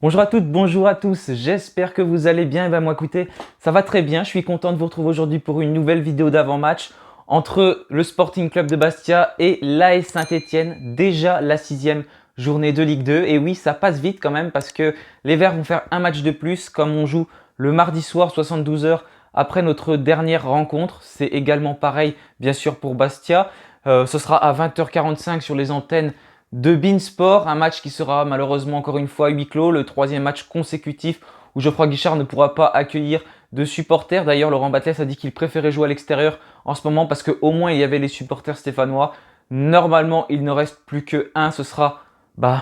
Bonjour à toutes, bonjour à tous, j'espère que vous allez bien. Et ben moi écoutez, ça va très bien, je suis content de vous retrouver aujourd'hui pour une nouvelle vidéo d'avant-match entre le Sporting Club de Bastia et l'AS Saint-Étienne, déjà la 6e journée de Ligue 2. Et oui, ça passe vite quand même parce que les Verts vont faire un match de plus comme on joue le mardi soir 72 heures après notre dernière rencontre. C'est également pareil bien sûr pour Bastia. Ce sera à 20h45 sur les antennes de Beansport, un match qui sera malheureusement encore une fois huis clos, le troisième match consécutif où Geoffroy Guichard ne pourra pas accueillir de supporters. D'ailleurs, Laurent Batles a dit qu'il préférait jouer à l'extérieur en ce moment parce qu'au moins il y avait les supporters stéphanois. Normalement, il ne reste plus que un, ce sera,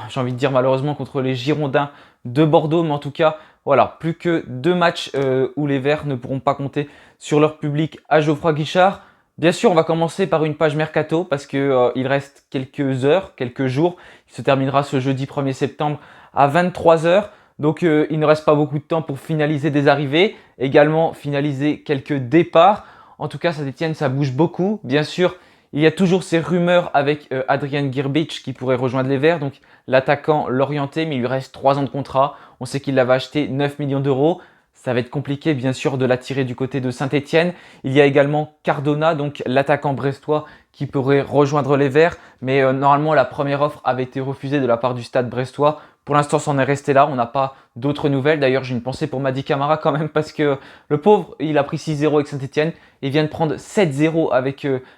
j'ai envie de dire malheureusement contre les Girondins de Bordeaux, mais en tout cas, voilà, plus que deux matchs où les Verts ne pourront pas compter sur leur public à Geoffroy Guichard. Bien sûr, on va commencer par une page mercato parce que il reste quelques heures, quelques jours. Il se terminera ce jeudi 1er septembre à 23 heures. Donc il ne reste pas beaucoup de temps pour finaliser des arrivées, également finaliser quelques départs. En tout cas, Saint-Étienne, ça bouge beaucoup. Bien sûr, il y a toujours ces rumeurs avec Adrian Girbic qui pourrait rejoindre les Verts, donc l'attaquant l'orienté, mais il lui reste 3 ans de contrat. On sait qu'il l'avait acheté 9 millions d'euros. Ça va être compliqué bien sûr de l'attirer du côté de Saint-Étienne. Il y a également Cardona, donc l'attaquant brestois qui pourrait rejoindre les Verts. Mais normalement la première offre avait été refusée de la part du stade brestois. Pour l'instant, c'en est resté là. On n'a pas d'autres nouvelles. D'ailleurs, j'ai une pensée pour Mady Camara quand même parce que le pauvre, il a pris 6-0 avec Saint-Étienne. Il vient de prendre 7-0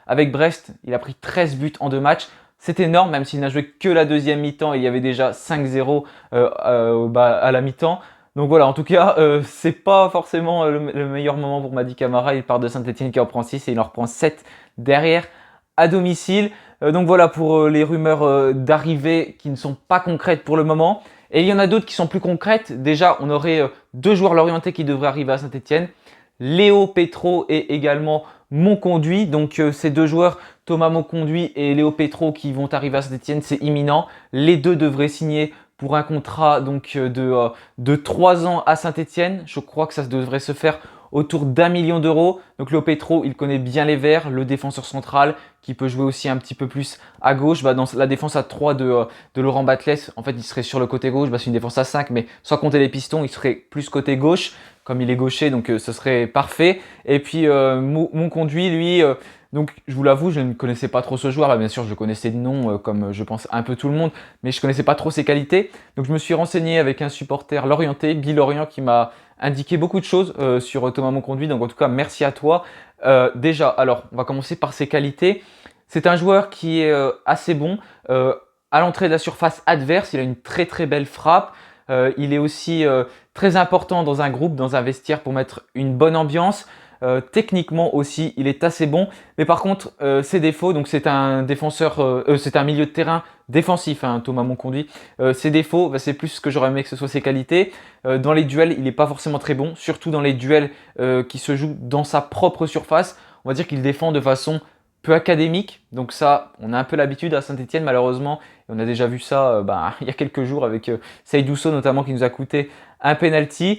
avec Brest. Il a pris 13 buts en 2 matchs. C'est énorme, même s'il n'a joué que la deuxième mi-temps. Il y avait déjà 5-0 à la mi-temps. Donc voilà, en tout cas, c'est pas forcément le meilleur moment pour Mady Camara. Il part de Saint-Étienne qui en prend 6 et il en reprend 7 derrière à domicile. Donc voilà pour les rumeurs d'arrivée qui ne sont pas concrètes pour le moment. Et il y en a d'autres qui sont plus concrètes. Déjà, on aurait deux joueurs l'orienté qui devraient arriver à Saint-Étienne. Léo Petro et également Monconduit. Donc ces deux joueurs, Thomas Monconduit et Léo Petro qui vont arriver à Saint-Étienne, c'est imminent. Les deux devraient signer pour un contrat donc de 3 ans à Saint-Étienne. Je crois que ça devrait se faire autour d'1 million d'euros. Donc Léo Petro, il connaît bien les Verts, le défenseur central qui peut jouer aussi un petit peu plus à gauche. Dans la défense à 3 de Laurent Batles, en fait, il serait sur le côté gauche. C'est une défense à 5, mais sans compter les pistons, il serait plus côté gauche, comme il est gaucher, donc ce serait parfait. Et puis mon conduit, lui, donc je vous l'avoue, je ne connaissais pas trop ce joueur. Là, bien sûr, je le connaissais de nom, comme je pense un peu tout le monde, mais je ne connaissais pas trop ses qualités. Donc je me suis renseigné avec un supporter lorientais, Guy Lorient, qui m'a indiqué beaucoup de choses sur Thomas Monconduit. Donc en tout cas, merci à toi. Déjà, alors, on va commencer par ses qualités. C'est un joueur qui est assez bon. À l'entrée de la surface adverse, il a une très très belle frappe. Il est aussi très important dans un groupe, dans un vestiaire pour mettre une bonne ambiance. Techniquement aussi, il est assez bon. Mais par contre, ses défauts, donc c'est un défenseur, c'est un milieu de terrain défensif, hein, Thomas Monconduit. Ses défauts, c'est plus ce que j'aurais aimé que ce soit ses qualités. Dans les duels, il n'est pas forcément très bon, surtout dans les duels qui se jouent dans sa propre surface. On va dire qu'il défend de façon peu académique. Donc ça, on a un peu l'habitude à Saint-Étienne malheureusement. Et on a déjà vu ça il y a quelques jours avec Seydou Sow notamment qui nous a coûté un penalty.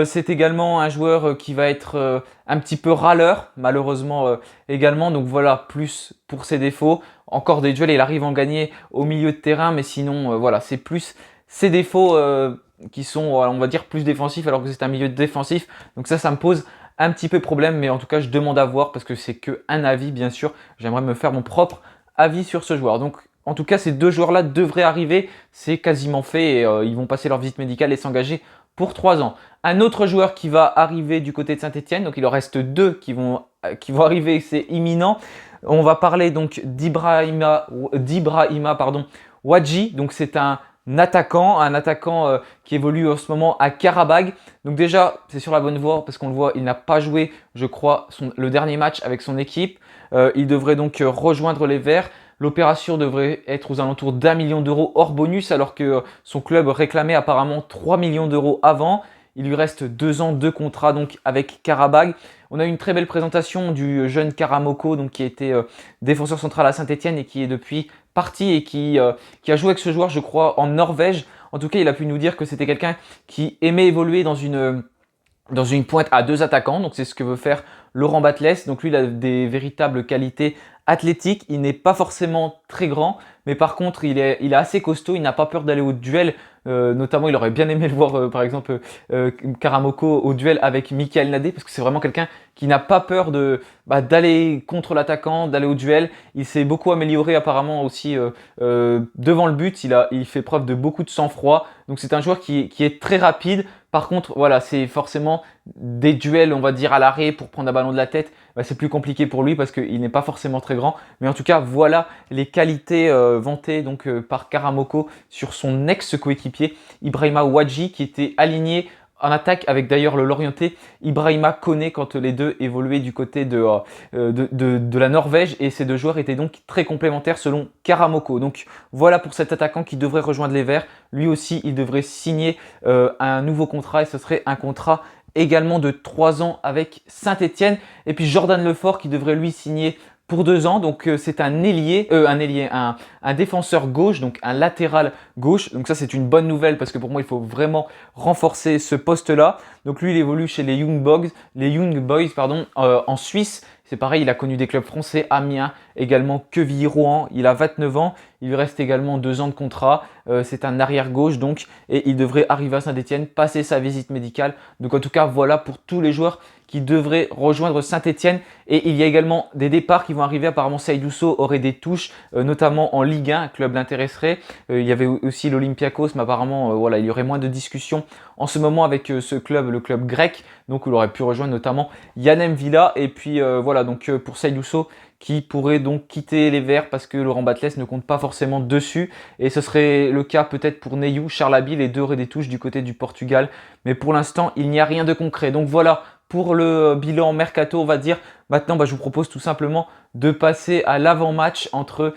C'est également un joueur qui va être un petit peu râleur malheureusement également. Donc voilà, plus pour ses défauts. Encore des duels, il arrive à en gagner au milieu de terrain. Mais sinon, voilà, c'est plus ses défauts qui sont, on va dire, plus défensifs alors que c'est un milieu défensif. Donc ça me pose un petit peu problème, mais en tout cas, je demande à voir parce que c'est que un avis, bien sûr. J'aimerais me faire mon propre avis sur ce joueur. Donc, en tout cas, ces deux joueurs-là devraient arriver. C'est quasiment fait et ils vont passer leur visite médicale et s'engager pour 3 ans. Un autre joueur qui va arriver du côté de Saint-Étienne, donc il en reste deux qui vont arriver, c'est imminent. On va parler donc d'Ibrahima Wadji. Donc c'est un attaquant qui évolue en ce moment à Karabag. Donc déjà, c'est sur la bonne voie parce qu'on le voit, il n'a pas joué, je crois, le dernier match avec son équipe. Il devrait donc rejoindre les Verts. L'opération devrait être aux alentours d'1 million d'euros hors bonus alors que son club réclamait apparemment 3 millions d'euros avant. Il lui reste 2 ans de contrat donc avec Karabag. On a eu une très belle présentation du jeune Karamoko donc, qui était défenseur central à Saint-Étienne et qui est depuis parti et qui a joué avec ce joueur, je crois, en Norvège. En tout cas, il a pu nous dire que c'était quelqu'un qui aimait évoluer dans une pointe à deux attaquants. Donc, c'est ce que veut faire Laurent Batles. Donc, lui, il a des véritables qualités athlétique, il n'est pas forcément très grand, mais par contre il est assez costaud, il n'a pas peur d'aller au duel. Notamment, il aurait bien aimé le voir, par exemple, Karamoko au duel avec Michael Nadé, parce que c'est vraiment quelqu'un qui n'a pas peur d'aller contre l'attaquant, d'aller au duel. Il s'est beaucoup amélioré apparemment aussi devant le but. Il fait preuve de beaucoup de sang-froid. Donc c'est un joueur qui est très rapide. Par contre, voilà, c'est forcément des duels, on va dire, à l'arrêt pour prendre un ballon de la tête. Bah, c'est plus compliqué pour lui parce qu'il n'est pas forcément très grand. Mais en tout cas, voilà les qualités vantées donc, par Karamoko sur son ex-coéquipier Ibrahima Ouadji qui était aligné en attaque avec d'ailleurs le Lorientais Ibrahima Koné quand les deux évoluaient du côté de la Norvège et ces deux joueurs étaient donc très complémentaires selon Karamoko. Donc voilà pour cet attaquant qui devrait rejoindre les Verts. Lui aussi il devrait signer un nouveau contrat et ce serait un contrat également de 3 ans avec Saint-Etienne. Et puis Jordan Lefort qui devrait lui signer pour 2 ans. Donc c'est un défenseur gauche, donc un latéral gauche. Donc ça c'est une bonne nouvelle parce que pour moi il faut vraiment renforcer ce poste-là. Donc lui il évolue chez les Young Boys en Suisse. C'est pareil, il a connu des clubs français, Amiens, également Quevilly-Rouen. Il a 29 ans, il lui reste également 2 ans de contrat. C'est un arrière-gauche donc et il devrait arriver à Saint-Etienne, passer sa visite médicale. Donc en tout cas, voilà pour tous les joueurs qui devraient rejoindre Saint-Etienne. Et il y a également des départs qui vont arriver. Apparemment, Seydouso aurait des touches, notamment en Ligue 1, un club l'intéresserait. Il y avait aussi l'Olympiakos, mais apparemment, voilà, il y aurait moins de discussions en ce moment avec ce club, le club grec. Donc, il aurait pu rejoindre notamment Yannem Villa. Et puis, voilà, donc pour Seydouso, qui pourrait donc quitter les Verts parce que Laurent Batles ne compte pas forcément dessus. Et ce serait le cas peut-être pour Neyou, Charlaby, les deux auraient des touches du côté du Portugal. Mais pour l'instant, il n'y a rien de concret. Donc voilà pour le bilan mercato, on va dire. Maintenant, je vous propose tout simplement de passer à l'avant-match entre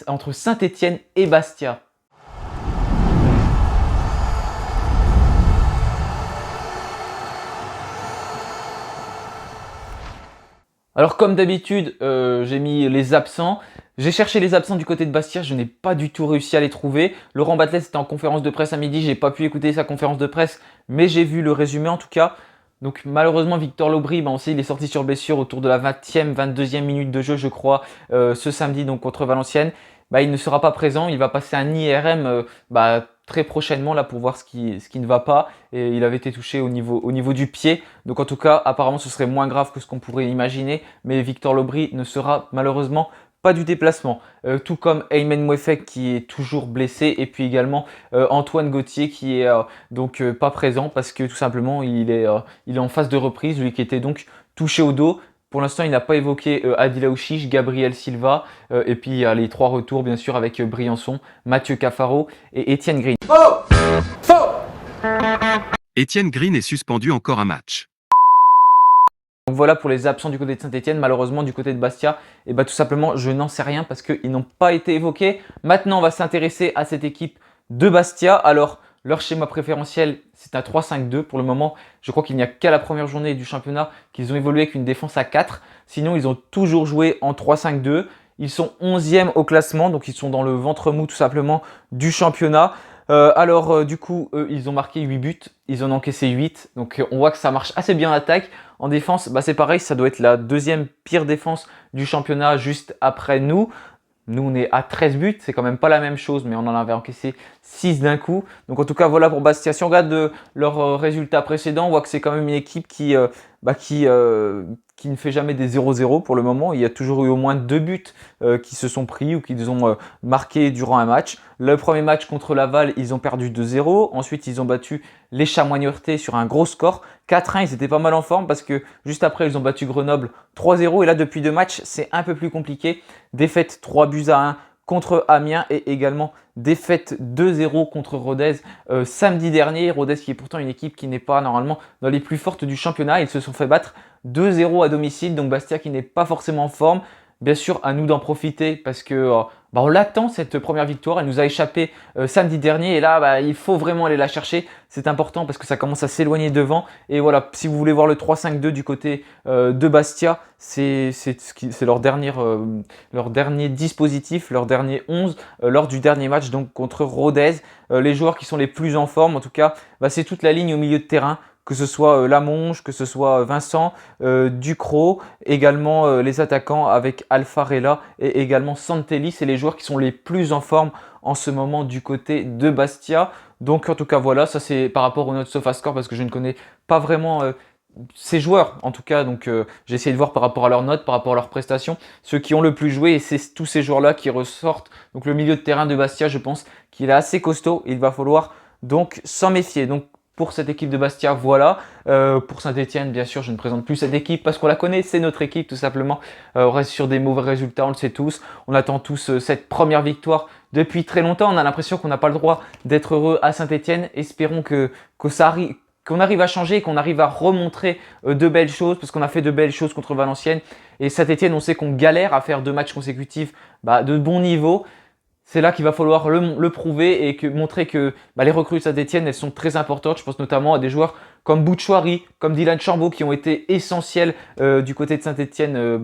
entre Saint-Etienne et Bastia. Alors comme d'habitude, j'ai mis les absents. J'ai cherché les absents du côté de Bastia, je n'ai pas du tout réussi à les trouver. Laurent Batles était en conférence de presse à midi, j'ai pas pu écouter sa conférence de presse, mais j'ai vu le résumé en tout cas. Donc malheureusement Victor Lobry, on sait il est sorti sur blessure autour de la 20e, 22e minute de jeu je crois, ce samedi donc contre Valenciennes. Il ne sera pas présent, il va passer un IRM très prochainement là pour voir ce qui ne va pas. Et il avait été touché au niveau du pied. Donc en tout cas apparemment ce serait moins grave que ce qu'on pourrait imaginer. Mais Victor Lobry ne sera malheureusement pas du déplacement. Tout comme Aymen Mouefek qui est toujours blessé et puis également Antoine Gauthier qui est donc pas présent parce que tout simplement il est en phase de reprise, lui qui était donc touché au dos. Pour l'instant, il n'a pas évoqué Adil Aouchiche, Gabriel Silva et puis il y a les 3 retours bien sûr avec Briançon, Mathieu Cafaro et Étienne Green. Faux! Étienne Green est suspendu encore un match. Donc voilà pour les absents du côté de Saint-Etienne. Malheureusement du côté de Bastia, tout simplement je n'en sais rien parce qu'ils n'ont pas été évoqués. Maintenant on va s'intéresser à cette équipe de Bastia. Alors leur schéma préférentiel c'est un 3-5-2 pour le moment. Je crois qu'il n'y a qu'à la première journée du championnat qu'ils ont évolué avec une défense à 4. Sinon ils ont toujours joué en 3-5-2. Ils sont 11e au classement, donc ils sont dans le ventre mou tout simplement du championnat. Du coup, ils ont marqué 8 buts, ils en ont encaissé 8. Donc on voit que ça marche assez bien en attaque. En défense, c'est pareil, ça doit être la deuxième pire défense du championnat juste après nous. Nous, on est à 13 buts, c'est quand même pas la même chose, mais on en avait encaissé 6 d'un coup. Donc en tout cas, voilà pour Bastia. Si on regarde leurs résultats précédents, on voit que c'est quand même une équipe qui ne fait jamais des 0-0 pour le moment. Il y a toujours eu au moins 2 buts qui se sont pris ou qu'ils ont marqués durant un match. Le premier match contre Laval, ils ont perdu 2-0. Ensuite, ils ont battu les Chamois Niortais sur un gros score. 4-1, ils étaient pas mal en forme parce que juste après, ils ont battu Grenoble 3-0. Et là, depuis 2 matchs, c'est un peu plus compliqué. Défaite 3-1 contre Amiens et également défaite 2-0 contre Rodez samedi dernier. Rodez qui est pourtant une équipe qui n'est pas normalement dans les plus fortes du championnat. Ils se sont fait battre 2-0 à domicile. Donc Bastia qui n'est pas forcément en forme. Bien sûr, à nous d'en profiter parce que on l'attend cette première victoire. Elle nous a échappé samedi dernier et là, il faut vraiment aller la chercher. C'est important parce que ça commence à s'éloigner devant. Et voilà, si vous voulez voir le 3-5-2 du côté de Bastia, c'est leur dernier dispositif, leur dernier 11 lors du dernier match donc contre Rodez. Les joueurs qui sont les plus en forme, en tout cas, c'est toute la ligne au milieu de terrain. que ce soit Lamonge, que ce soit Vincent, Ducrot, également les attaquants avec Alfarella et également Santelli. C'est les joueurs qui sont les plus en forme en ce moment du côté de Bastia. Donc en tout cas voilà, ça c'est par rapport aux notes SofaScore parce que je ne connais pas vraiment ces joueurs en tout cas. Donc j'ai essayé de voir par rapport à leurs notes, par rapport à leurs prestations, ceux qui ont le plus joué et c'est tous ces joueurs-là qui ressortent. Donc le milieu de terrain de Bastia, je pense qu'il est assez costaud. Il va falloir donc s'en méfier. Donc pour cette équipe de Bastia, voilà. Pour Saint-Etienne, bien sûr, je ne présente plus cette équipe parce qu'on la connaît, c'est notre équipe tout simplement. On reste sur des mauvais résultats, on le sait tous. On attend tous cette première victoire depuis très longtemps. On a l'impression qu'on n'a pas le droit d'être heureux à Saint-Etienne. Espérons que ça arrive. Qu'on arrive à changer et qu'on arrive à remontrer de belles choses parce qu'on a fait de belles choses contre Valenciennes. Et Saint-Etienne, on sait qu'on galère à faire 2 matchs consécutifs de bon niveau. C'est là qu'il va falloir le prouver et montrer que les recrues de Saint-Etienne, elles sont très importantes. Je pense notamment à des joueurs comme Bouchouari, comme Dylan Chambaud qui ont été essentiels du côté de Saint-Etienne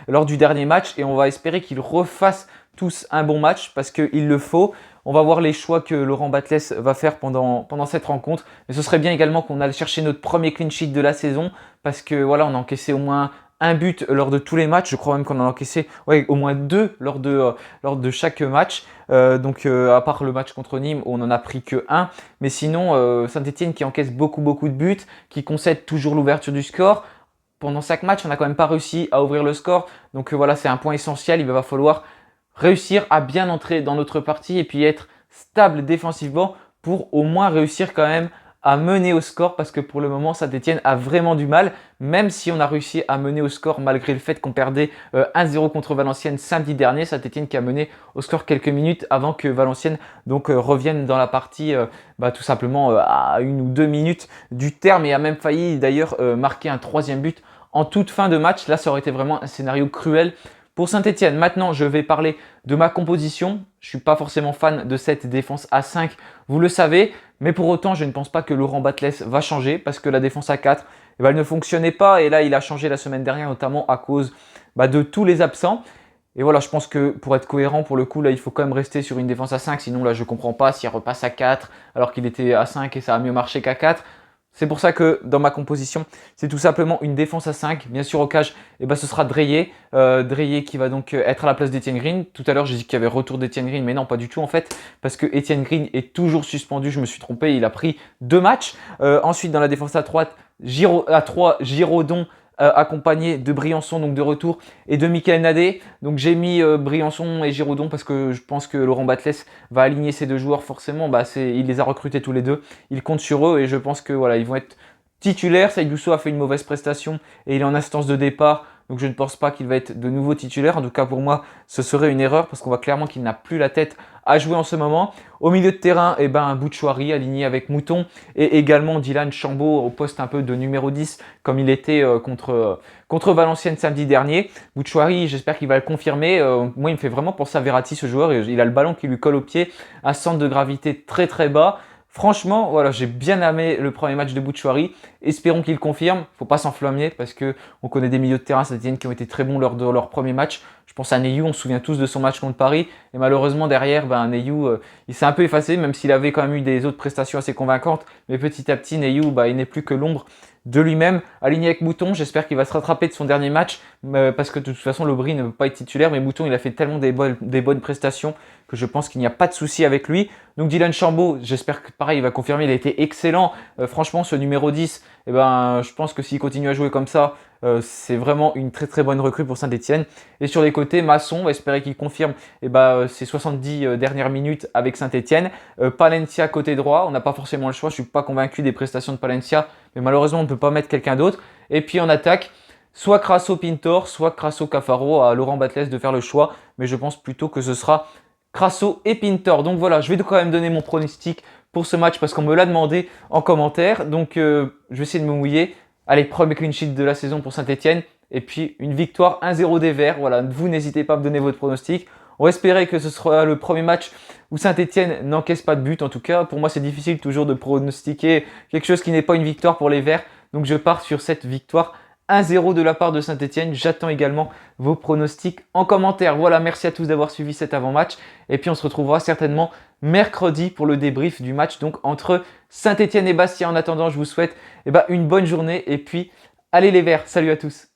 lors du dernier match. Et on va espérer qu'ils refassent tous un bon match parce qu'il le faut. On va voir les choix que Laurent Batles va faire pendant cette rencontre. Mais ce serait bien également qu'on aille chercher notre premier clean sheet de la saison parce que voilà, on a encaissé au moins un but lors de tous les matchs. Je crois même qu'on en a encaissé au moins 2 lors de chaque match. À part le match contre Nîmes où on n'en a pris que 1. Mais sinon, Saint-Etienne qui encaisse beaucoup de buts, qui concède toujours l'ouverture du score. Pendant 5 matchs, on n'a quand même pas réussi à ouvrir le score. Donc voilà, c'est un point essentiel. Il va falloir réussir à bien entrer dans notre partie et puis être stable défensivement pour au moins réussir quand même à mener au score parce que pour le moment Saint-Etienne a vraiment du mal, même si on a réussi à mener au score malgré le fait qu'on perdait 1-0 contre Valenciennes samedi dernier. Saint-Etienne qui a mené au score quelques minutes avant que Valenciennes revienne dans la partie tout simplement à 1 ou 2 minutes du terme et a même failli d'ailleurs marquer un 3e but en toute fin de match. Là ça aurait été vraiment un scénario cruel pour Saint-Etienne. Maintenant, je vais parler de ma composition. Je ne suis pas forcément fan de cette défense à 5, vous le savez. Mais pour autant, je ne pense pas que Laurent Batles va changer parce que la défense à 4, elle ne fonctionnait pas. Et là, il a changé la semaine dernière, notamment à cause de tous les absents. Et voilà, je pense que pour être cohérent, pour le coup, là, il faut quand même rester sur une défense à 5. Sinon, là, je ne comprends pas s'il repasse à 4 alors qu'il était à 5 et ça a mieux marché qu'à 4. C'est pour ça que dans ma composition, c'est tout simplement une défense à 5. Bien sûr, au cage, ce sera Dreyer. Dreyer qui va donc être à la place d'Etienne Green. Tout à l'heure, j'ai dit qu'il y avait retour d'Etienne Green, mais non, pas du tout en fait. Parce que Etienne Green est toujours suspendu. Je me suis trompé, il a pris 2 matchs. Ensuite, dans la défense à 3, Giraudon accompagné de Briançon, donc de retour, et de Michael Nadé. Donc j'ai mis Briançon et Giraudon parce que je pense que Laurent Batles va aligner ces 2 joueurs forcément. Il les a recrutés tous les 2. Il compte sur eux et je pense que voilà, ils vont être titulaires. Saïd Dousso a fait une mauvaise prestation et il est en instance de départ. Donc je ne pense pas qu'il va être de nouveau titulaire. En tout cas pour moi, ce serait une erreur parce qu'on voit clairement qu'il n'a plus la tête à jouer en ce moment. Au milieu de terrain, un Bouchouari aligné avec Mouton et également Dylan Chambaud au poste un peu de numéro 10 comme il était contre Valenciennes samedi dernier. Bouchouari, j'espère qu'il va le confirmer. Moi, il me fait vraiment penser à Verratti ce joueur. Il a le ballon qui lui colle au pied, un centre de gravité très très bas. Franchement, voilà, j'ai bien aimé le premier match de Bouchouari. Espérons qu'il confirme. Faut pas s'enflammer parce que on connaît des milieux de terrain Saint-Etienne qui ont été très bons lors de leur premier match. Je pense à Neyou, on se souvient tous de son match contre Paris. Et malheureusement, derrière, Neyou, il s'est un peu effacé, même s'il avait quand même eu des autres prestations assez convaincantes. Mais petit à petit, Neyou, il n'est plus que l'ombre de lui-même. Aligné avec Mouton, j'espère qu'il va se rattraper de son dernier match. Parce que de toute façon, Lobry ne veut pas être titulaire. Mais Mouton, il a fait tellement des bonnes prestations que je pense qu'il n'y a pas de souci avec lui. Donc Dylan Chambaud, j'espère que pareil, il va confirmer, il a été excellent. Franchement, ce numéro 10, je pense que s'il continue à jouer comme ça, c'est vraiment une très très bonne recrue pour Saint-Etienne. Et sur les côtés, Masson, on va espérer qu'il confirme ses 70 dernières minutes avec Saint-Etienne. Palencia côté droit, on n'a pas forcément le choix, je ne suis pas convaincu des prestations de Palencia, mais malheureusement on ne peut pas mettre quelqu'un d'autre. Et puis en attaque, soit Crasso-Pintor, soit Crasso-Cafaro, à Laurent Batles de faire le choix, mais je pense plutôt que ce sera Crasso et Pintor. Donc voilà, je vais quand même donner mon pronostic pour ce match parce qu'on me l'a demandé en commentaire. Donc je vais essayer de me mouiller. Allez, premier clean sheet de la saison pour Saint-Etienne. Et puis une victoire 1-0 des Verts. Voilà, vous n'hésitez pas à me donner votre pronostic. On va espérer que ce sera le premier match où Saint-Etienne n'encaisse pas de but. En tout cas, pour moi, c'est difficile toujours de pronostiquer quelque chose qui n'est pas une victoire pour les Verts. Donc je pars sur cette victoire 1-0 de la part de Saint-Etienne. J'attends également vos pronostics en commentaire. Voilà, merci à tous d'avoir suivi cet avant-match. Et puis on se retrouvera certainement mercredi pour le débrief du match donc entre Saint-Etienne et Bastia. En attendant, je vous souhaite une bonne journée et puis allez les Verts. Salut à tous.